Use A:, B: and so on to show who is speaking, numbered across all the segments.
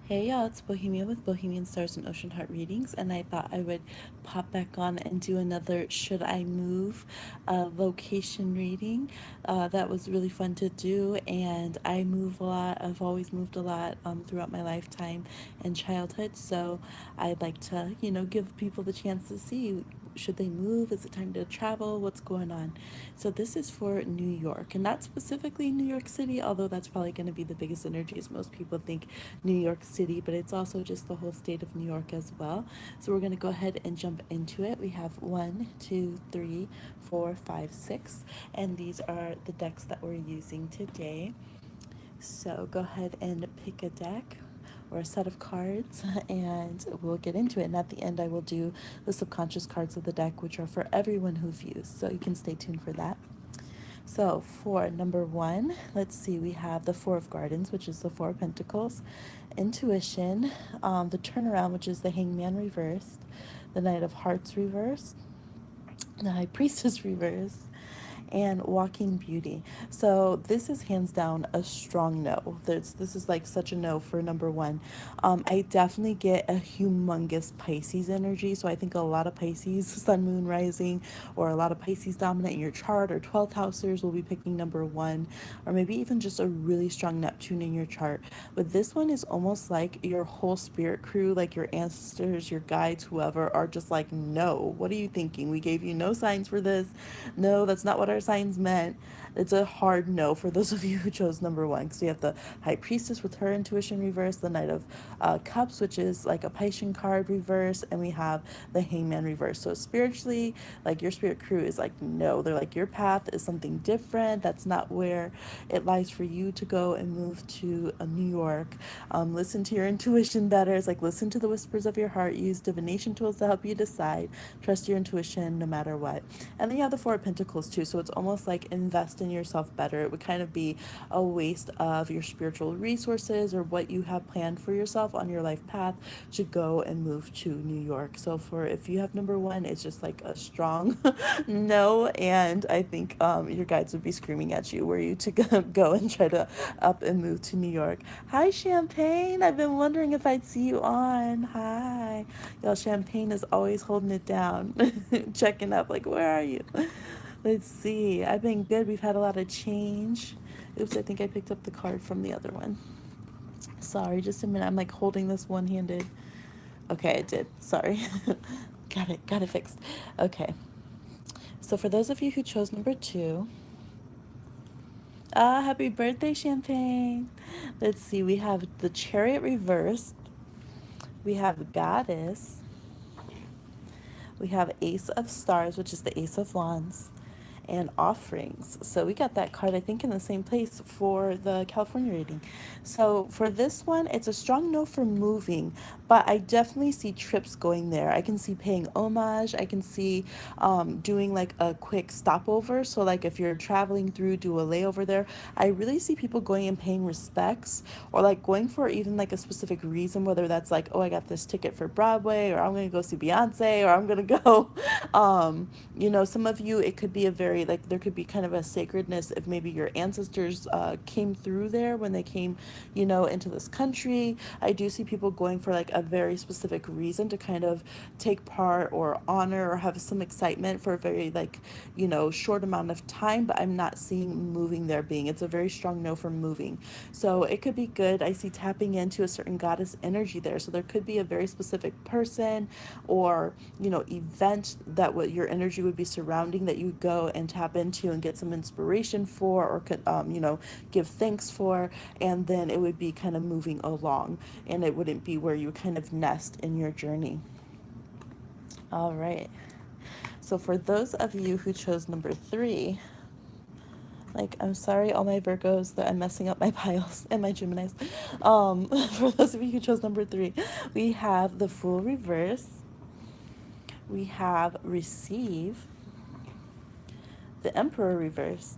A: Hey y'all, it's Bohemian with Bohemian Stars and Ocean Heart Readings, and I thought I would pop back on and do another Should I Move location reading. That was really fun to do, and I move a lot. I've always moved a lot throughout my lifetime and childhood, so I'd like to, give people the chance to see, should they move? Is it time to travel? What's going on? So this is for New York, and not specifically New York City, although that's probably going to be the biggest energies. Most people think New York City, but it's also just the whole state of New York as well. So we're going to go ahead and jump into it. We have 1, 2, 3, 4, 5, 6, and these are the decks that we're using today. So go ahead and pick a deck or a set of cards and we'll get into it. And at the end, I will do the subconscious cards of the deck, which are for everyone who views. So you can stay tuned for that. So for number one, let's see, we have the Four of Gardens, which is the Four of Pentacles, Intuition, the Turnaround, which is the Hangman reversed, the Knight of Hearts reversed, the High Priestess reversed, and Walking Beauty. So this is hands down a strong no. This is like such a no for number one. I definitely get a humongous Pisces energy. So I think a lot of Pisces, Sun, Moon, Rising, or a lot of Pisces dominant in your chart, or 12th housers will be picking number one, or maybe even just a really strong Neptune in your chart. But this one is almost like your whole spirit crew, like your ancestors, your guides, whoever, are just like, no, what are you thinking? We gave you no signs for this. No, that's not what our signs meant. It's a hard no for those of you who chose number one, because we have the High Priestess with her intuition reverse, the Knight of Cups, which is like a Piscean card reverse, and we have the Hangman reverse. So spiritually, like your spirit crew is like, no, they're like, your path is something different. That's not where it lies for you to go and move to New York. Listen to your intuition better. It's like, listen to the whispers of your heart. Use divination tools to help you decide. Trust your intuition no matter what. And then you have the Four of Pentacles too. So it's almost like invest in yourself better. It would kind of be a waste of your spiritual resources or what you have planned for yourself on your life path to go and move to New York. So for if you have number one, it's just like a strong no. And I think your guides would be screaming at you were you to go and try to up and move to New York. Hi, Champagne. I've been wondering if I'd see you on. Hi. Y'all, Champagne is always holding it down, checking up, like, where are you? Let's see. I've been good. We've had a lot of change. Oops, I think I picked up the card from the other one. Sorry, just a minute. I'm like holding this one handed. Okay, I did. Sorry. Got it fixed. Okay. So for those of you who chose number two, happy birthday, Champagne. Let's see. We have the Chariot reversed. We have Goddess. We have Ace of Stars, which is the Ace of Wands, and Offerings. So we got that card, I think, in the same place for the California reading. So for this one, it's a strong no for moving, but I definitely see trips going there. I can see paying homage. I can see doing like a quick stopover. So like if you're traveling through, do a layover there. I really see people going and paying respects, or like going for even like a specific reason, whether that's like, oh, I got this ticket for Broadway, or I'm going to go see Beyonce, or I'm going to go, some of you, it could be a very, like, there could be kind of a sacredness if maybe your ancestors came through there when they came, into this country. I do see people going for like a very specific reason to kind of take part or honor or have some excitement for a very, like, short amount of time, but I'm not seeing moving there being. It's a very strong no for moving. So it could be good. I see tapping into a certain goddess energy there. So there could be a very specific person or, event that what your energy would be surrounding that you go and tap into and get some inspiration for, or could, give thanks for. And then it would be kind of moving along, and it wouldn't be where you kind of nest in your journey. All right. So for those of you who chose number three, like, I'm sorry, all my Virgos, that I'm messing up my piles and my Geminis. For those of you who chose number three, we have the Fool reverse, we have Receive, the Emperor reverse,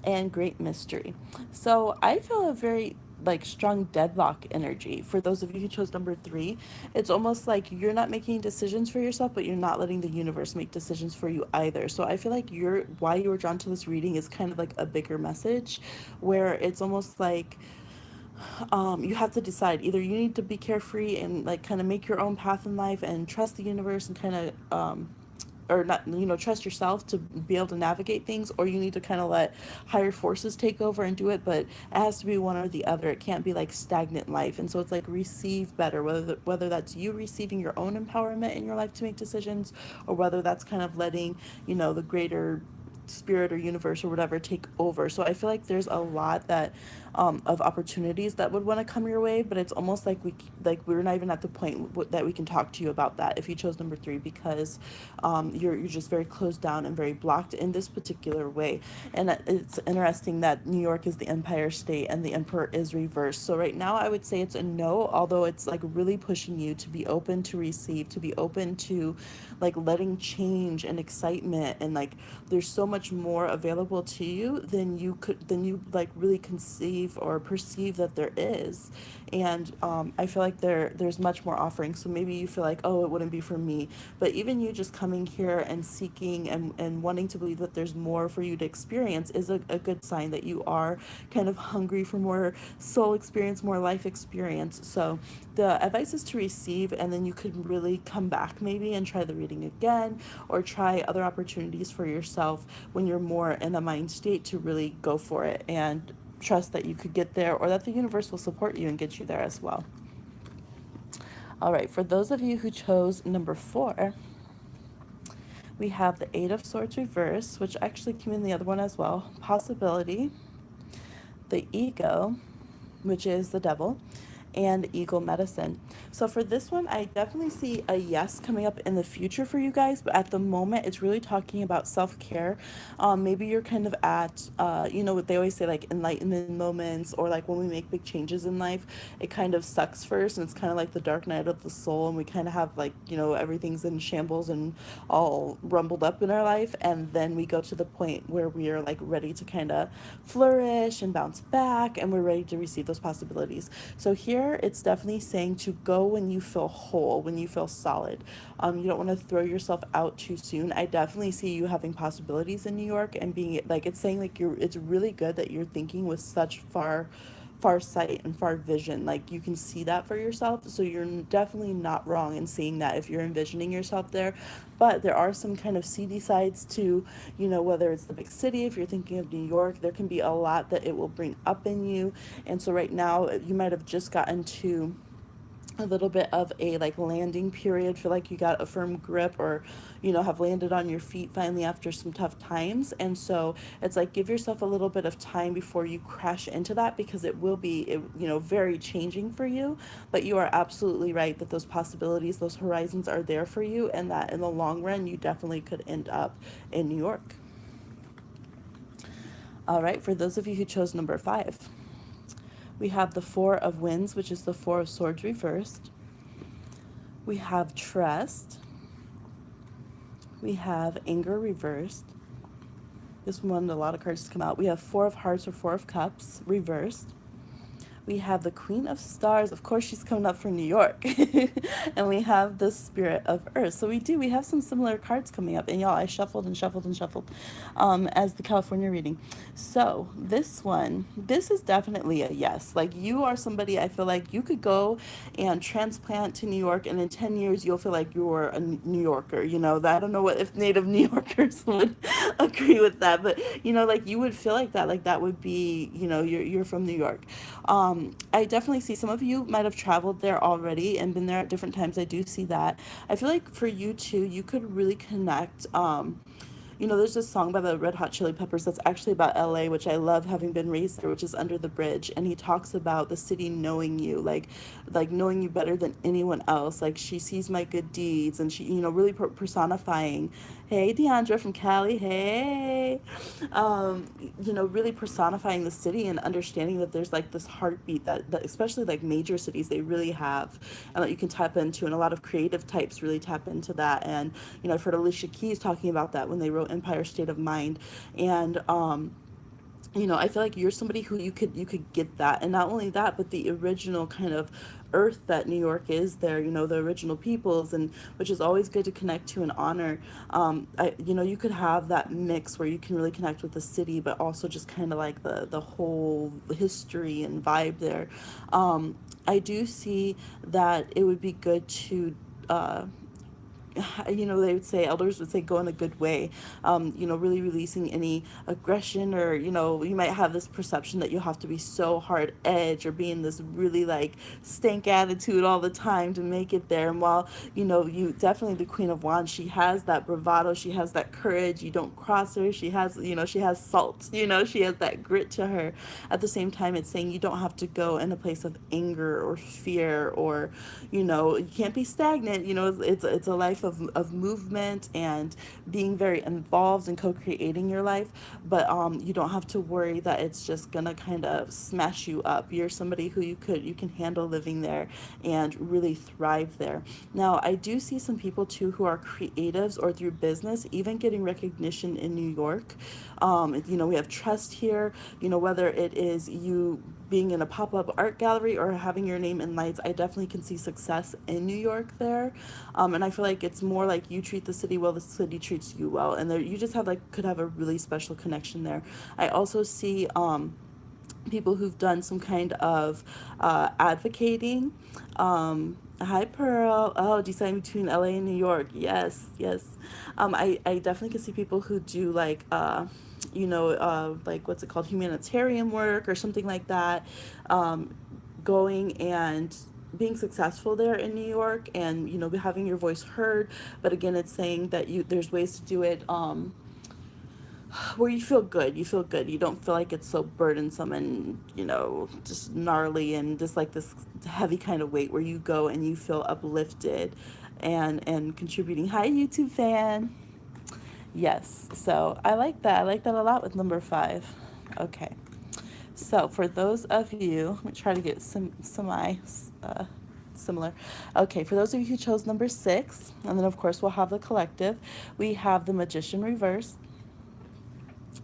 A: and Great Mystery. So I feel a very like strong deadlock energy for those of you who chose number three. It's almost like you're not making decisions for yourself, but you're not letting the universe make decisions for you either. So I feel like why you were drawn to this reading is kind of like a bigger message, where it's almost like you have to decide. Either you need to be carefree and like kind of make your own path in life and trust the universe and kind of or not, trust yourself to be able to navigate things, or you need to kind of let higher forces take over and do it. But it has to be one or the other. It can't be like stagnant life. And so it's like receive better, whether that's you receiving your own empowerment in your life to make decisions, or whether that's kind of letting the greater spirit or universe or whatever take over. So I feel like there's a lot that of opportunities that would want to come your way, but it's almost like we're not even at the point that we can talk to you about that if you chose number three, because you're just very closed down and very blocked in this particular way. And it's interesting that New York is the Empire State and the Emperor is reversed. So right now I would say it's a no, although it's like really pushing you to be open to receive, to be open to like letting change and excitement, and like there's so much more available to you than you like really conceive or perceive that there is. And I feel like there's much more offering. So maybe you feel like, oh, it wouldn't be for me, but even you just coming here and seeking and wanting to believe that there's more for you to experience is a good sign that you are kind of hungry for more soul experience, more life experience. So the advice is to receive, and then you could really come back maybe and try the reading again, or try other opportunities for yourself when you're more in a mind state to really go for it and trust that you could get there, or that the universe will support you and get you there as well. All right, for those of you who chose number four, we have the Eight of Swords reverse, which actually came in the other one as well. Possibility, the ego, which is the devil, and eagle medicine. So for this one, I definitely see a yes coming up in the future for you guys, but at the moment, it's really talking about self-care. Maybe you're kind of at, what they always say, like enlightenment moments, or like when we make big changes in life, it kind of sucks first, and it's kind of like the dark night of the soul, and we kind of have like, everything's in shambles and all rumbled up in our life, and then we go to the point where we are like ready to kind of flourish and bounce back, and we're ready to receive those possibilities. So here it's definitely saying to go when you feel whole, when you feel solid. You don't want to throw yourself out too soon. I definitely see you having possibilities in New York, and being like, it's saying like it's really good that you're thinking with such far sight and far vision. Like you can see that for yourself, so you're definitely not wrong in seeing that if you're envisioning yourself there. But there are some kind of seedy sides to, whether it's the big city, if you're thinking of New York, there can be a lot that it will bring up in you. And so right now you might have just gotten to a little bit of a like landing period, feel like you got a firm grip, or have landed on your feet finally after some tough times. And so it's like, give yourself a little bit of time before you crash into that, because it will be very changing for you. But you are absolutely right that those possibilities, those horizons are there for you, and that in the long run you definitely could end up in New York. All right, for those of you who chose number five, we have the Four of Wands, which is the Four of Swords reversed. We have Trust. We have Anger reversed. This one, a lot of cards come out. We have Four of Hearts or Four of Cups reversed. We have the Queen of Stars. Of course, she's coming up from New York. And we have the Spirit of Earth. So we have some similar cards coming up. And y'all, I shuffled and shuffled and shuffled as the California reading. So this is definitely a yes. Like, you are somebody, I feel like you could go and transplant to New York, and in 10 years, you'll feel like you're a New Yorker. I don't know what if native New Yorkers would agree with that, but, like you would feel like that would be, you're from New York. I definitely see some of you might have traveled there already and been there at different times. I do see that. I feel like for you too, you could really connect. There's this song by the Red Hot Chili Peppers that's actually about LA, which I love, having been raised there, which is Under the Bridge. And he talks about the city knowing you, like knowing you better than anyone else. Like, she sees my good deeds, and she, really personifying. Hey, Deandra from Cali. Hey, really personifying the city and understanding that there's like this heartbeat that especially like major cities, they really have, and that you can tap into. And a lot of creative types really tap into that. And, I've heard Alicia Keys talking about that when they wrote Empire State of Mind. And, you know, I feel like you're somebody who you could get that, and not only that, but the original kind of earth that New York is there, you know, the original peoples, and which is always good to connect to and honor. You know, you could have that mix where you can really connect with the city, but also just kind of like the whole history and vibe there. I do see that it would be good to uh, you know, they would say, elders would say, go in a good way. You know, really releasing any aggression, or, you know, you might have this perception that you have to be so hard edge or be in this really like stank attitude all the time to make it there. And while, you know, you definitely, the Queen of Wands, she has that bravado, she has that courage, you don't cross her, she has, you know, she has salt, you know, she has that grit to her. At the same time, it's saying you don't have to go in a place of anger or fear, or, you know, you can't be stagnant. You know, it's a life of movement and being very involved in co-creating your life. But you don't have to worry that it's just gonna kind of smash you up. You're somebody who you can handle living there and really thrive there. Now, I do see some people too who are creatives or through business even getting recognition in New York. You know, we have trust here. You know, whether it is you being in a pop-up art gallery or having your name in lights, I definitely can see success in New York there. And I feel like it's more like you treat the city well, the city treats you well, and there you just have like could have a really special connection there. I also see people who've done some kind of advocating. Hi, Pearl. Oh, deciding between LA and New York. Yes, yes. I definitely can see people who do like, you know, like what's it called, humanitarian work or something like that, going and being successful there in New York, and you know, having your voice heard. But again, it's saying that you there's ways to do it. Where you feel good. You feel good. You don't feel like it's so burdensome and, you know, just gnarly and just like this heavy kind of weight, where you go and you feel uplifted and contributing. Hi, YouTube fan. Yes. So I like that. I like that a lot with number 5. Okay. So for those of you, let me try to get some semi similar. Okay, for those of you who chose number 6, and then of course we'll have the collective. We have the Magician reversed.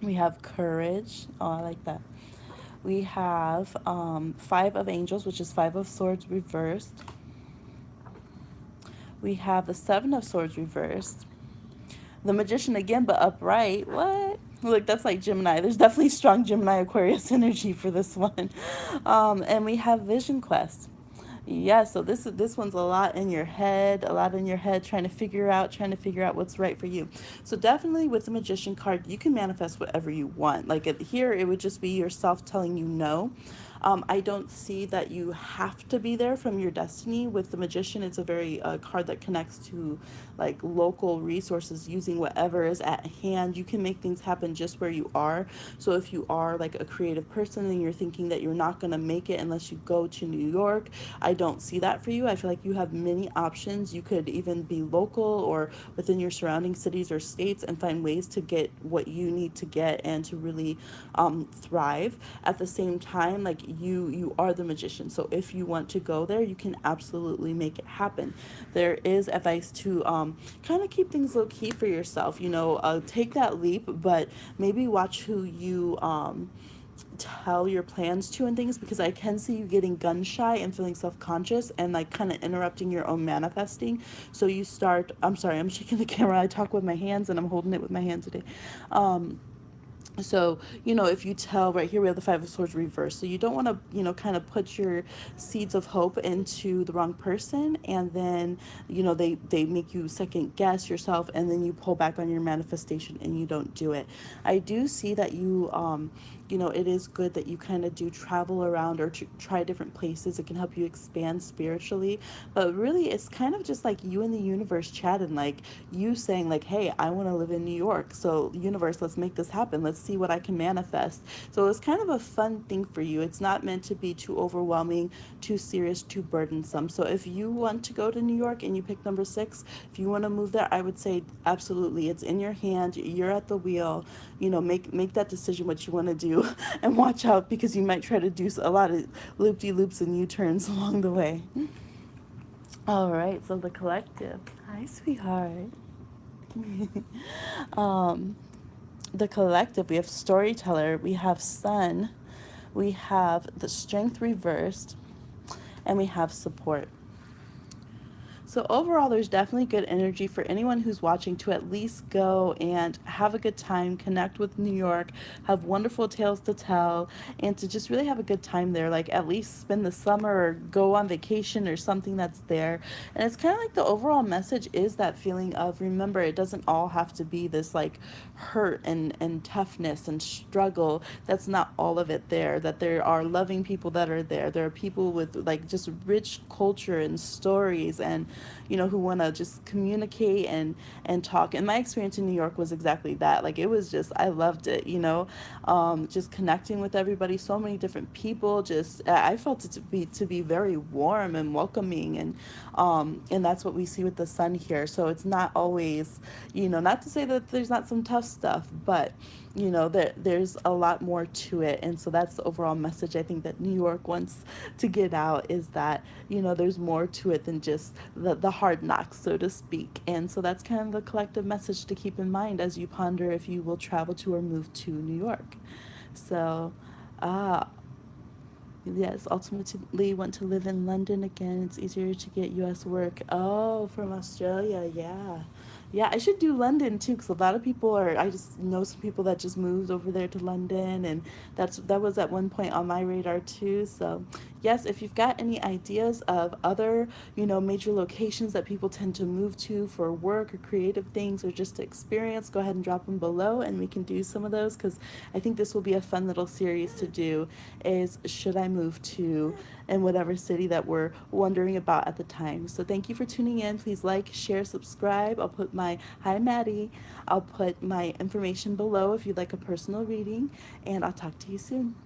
A: We have courage. Oh, I like that. We have 5 of Angels, which is 5 of Swords reversed. We have the 7 of Swords reversed. The Magician again, but upright. What? Look, that's like Gemini. There's definitely strong Gemini Aquarius energy for this one. And we have Vision Quest. Yeah, so this one's a lot in your head, a lot in your head, trying to figure out what's right for you. So definitely with the Magician card, you can manifest whatever you want. Like here, it would just be yourself telling you no. I don't see that you have to be there from your destiny. With the Magician, it's a very card that connects to like local resources, using whatever is at hand. You can make things happen just where you are. So if you are like a creative person and you're thinking that you're not going to make it unless you go to New York, I don't see that for you. I feel like you have many options. You could even be local or within your surrounding cities or states and find ways to get what you need to get and to really thrive. At the same time, like you are the Magician. So if you want to go there, you can absolutely make it happen. There is advice to kind of keep things low key for yourself. You know, take that leap, but maybe watch who you tell your plans to and things, because I can see you getting gun shy and feeling self-conscious and like kind of interrupting your own manifesting. So you start, I'm sorry, I'm shaking the camera. I talk with my hands and I'm holding it with my hand today. So, you know, if you tell, right here we have the 5 of Swords reversed. So you don't want to, you know, kind of put your seeds of hope into the wrong person, and then, you know, they make you second guess yourself, and then you pull back on your manifestation and you don't do it. I do see that you you know, it is good that you kind of do travel around or try different places. It can help you expand spiritually. But really, it's kind of just like you and the universe chatting, like you saying, like, hey, I want to live in New York. So, universe, let's make this happen. Let's see what I can manifest. So, it's kind of a fun thing for you. It's not meant to be too overwhelming, too serious, too burdensome. So, if you want to go to New York and you pick number 6, if you want to move there, I would say absolutely. It's in your hand. You're at the wheel. You know, make that decision what you want to do, and watch out, because you might try to do a lot of loop-de-loops and U-turns along the way. All right, so the collective. Hi, sweetheart. um the collective, we have storyteller, we have sun, we have the strength reversed, and we have support. So overall, there's definitely good energy for anyone who's watching to at least go and have a good time, connect with New York, have wonderful tales to tell, and to just really have a good time there. Like at least spend the summer or go on vacation or something that's there. And it's kind of like the overall message is that feeling of remember, it doesn't all have to be this like hurt and toughness and struggle. That's not all of it there. That there are loving people that are there. There are people with like just rich culture and stories and who want to just communicate and talk. And my experience in New York was exactly that. Like it was just I loved it, just connecting with everybody, so many different people. Just I felt it to be very warm and welcoming, and that's what we see with the sun here. So it's not always, not to say that there's not some tough stuff, but there's a lot more to it. And so that's the overall message I think that New York wants to get out, is that there's more to it than just the hard knocks, so to speak. And so that's kind of the collective message to keep in mind as you ponder if you will travel to or move to New York. So uh, yes, ultimately want to live in London again. It's easier to get US work. Oh, from Australia, yeah. Yeah, I should do London too, because a lot of people are. I just know some people that just moved over there to London, and that was at one point on my radar too. So, yes, if you've got any ideas of other, major locations that people tend to move to for work or creative things or just to experience, go ahead and drop them below, and we can do some of those, because I think this will be a fun little series to do. Is should I move to in whatever city that we're wondering about at the time. So thank you for tuning in. Please like, share, subscribe. I'll put my hi Maddie. I'll put my information below if you'd like a personal reading, and I'll talk to you soon.